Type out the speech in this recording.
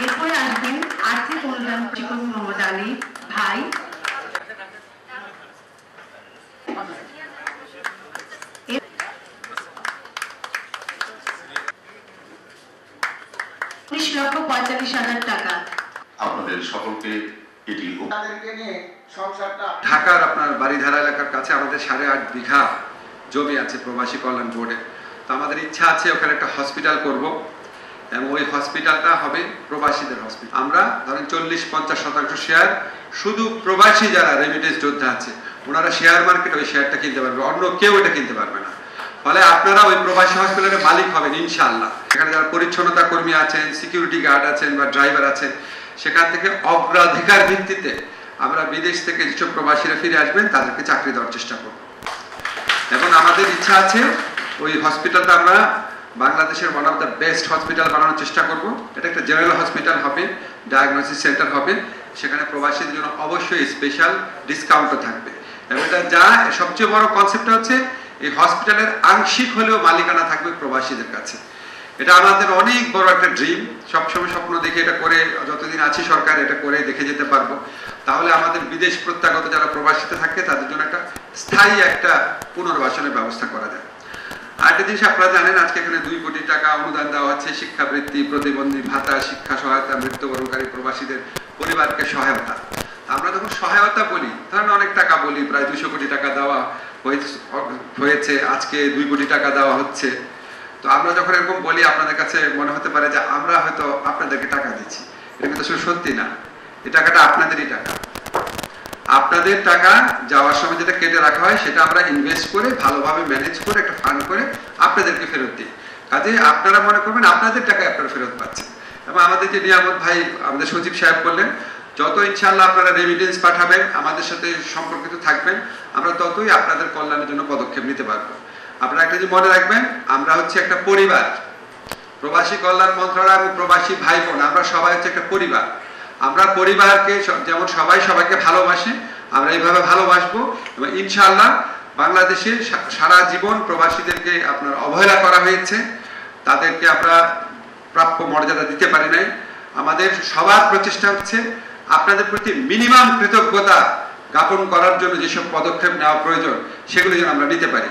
এরপরে আসবেন আর্থিক অনুদান শিক্ষক মোহাম্মদ আলী ভাই। টাকা আপনাদের সকলকে এটি ঢাকার আপনার বাড়িধারা এলাকার কাছে আমাদের 8.5 বিঘা জমি আছে প্রবাসী কল্যাণ বোর্ডে। তো আমাদের ইচ্ছা আছে ওখানে একটা হসপিটাল করব এবং ওই হসপিটালটা হবে প্রবাসীদের হসপিটাল। আমরা ধরেন 40-50% শেয়ার শুধু প্রবাসী যারা রেমিটেন্স যোদ্ধা আছে ওনারা শেয়ার মার্কেটে ওই শেয়ারটা কিনতে পারবে, অন্য কেউ এটা কিনতে পারবে না। ফলে আপনারা ওই প্রবাসী হসপিটালের মালিক হবেন ইনশাআল্লাহ। এখানে যারা পরিচ্ছন্নতা কর্মী আছেন, সিকিউরিটি গার্ড আছেন বা ড্রাইভার আছেন, সেখান থেকে অগ্রাধিকার ভিত্তিতে আমরা বিদেশ থেকে যেসব প্রবাসীরা ফিরে আসবেন তাদেরকে চাকরি দেওয়ার চেষ্টা করব। এবং আমাদের ইচ্ছা আছে ওই হসপিটালটা আমরা বাংলাদেশের one of the best hospital বানানোর চেষ্টা করব। এটা একটা জেনারেল হসপিটাল হবে, ডায়াগনোসিস সেন্টার হবে, সেখানে প্রবাসীদের জন্য অবশ্যই স্পেশাল ডিসকাউন্টও থাকবে। এবং এটা যা সবচেয়ে বড় কনসেপ্টটা হচ্ছে এই হসপিটালের আংশিক হলেও মালিকানা থাকবে প্রবাসীদের কাছে। এটা আমাদের অনেক বড় একটা ড্রিম, সবসময় স্বপ্ন দেখে এটা করে যতদিন আছি সরকার এটা করে দেখে যেতে পারবো। তাহলে আমাদের বিদেশ প্রত্যাগত যারা প্রবাসীতে থাকে তাদের জন্য একটা স্থায়ী একটা পুনর্বাসনের ব্যবস্থা করা যায়। আরেকটা জিনিস আপনারা জানেন, আজকে এখানে 2 কোটি টাকা অনুদান দেওয়া হচ্ছে শিক্ষাবৃত্তি, প্রতিবন্ধী ভাতা, শিক্ষা সহায়তা, মৃত্যুবরণকারী প্রবাসীদের পরিবারকে সহায়তা। আমরা যখন সহায়তা বলি ধরেন অনেক টাকা বলি, প্রায় 200 কোটি টাকা দেওয়া হয়েছে, আজকে 2 কোটি টাকা দেওয়া হচ্ছে। তো আমরা যখন এরকম বলি আপনাদের কাছে মনে হতে পারে যে আমরা হয়তো আপনাদেরকে টাকা দিচ্ছি, এটা কিন্তু আসলে সত্যি না। এই টাকাটা আপনাদেরই টাকা। আপনাদের টাকা যাওয়ার সময় যেটা কেটে রাখা হয় সেটা আমরা ইনভেস্ট করে ভালোভাবে ম্যানেজ করে একটা ফান্ড করে আপনাদেরকে ফেরত দিই। কাজে আপনারা মনে করবেন আপনাদের টাকা আপনারা ফেরত পাচ্ছেন। এবং আমাদের যে নিয়ামত ভাই আমাদের সচিব সাহেব বললেন, যত ইনশাআল্লাহ আপনারা রেমিটেন্স পাঠাবেন, আমাদের সাথে সম্পর্কিত থাকবেন, আমরা ততই আপনাদের কল্যাণের জন্য পদক্ষেপ নিতে পারবো। আপনারা একটা যে মনে রাখবেন, আমরা হচ্ছে একটা পরিবার। প্রবাসী কল্যাণ মন্ত্রণালয় এবং প্রবাসী ভাই বোন আমরা সবাই হচ্ছে একটা পরিবার। আমরা পরিবারকে যেমন সবাই সবাইকে ভালোবাসে, আমরা এইভাবে ভালোবাসবো। এবং ইনশাআল্লাহ বাংলাদেশে সারা জীবন প্রবাসীদেরকে আপনার অবহেলা করা হয়েছে, তাদেরকে আমরা প্রাপ্য মর্যাদা দিতে পারি নাই। আমাদের সবার প্রচেষ্টা হচ্ছে আপনাদের প্রতি মিনিমাম কৃতজ্ঞতা জ্ঞাপন করার জন্য যেসব পদক্ষেপ নেওয়া প্রয়োজন সেগুলো যেন আমরা নিতে পারি।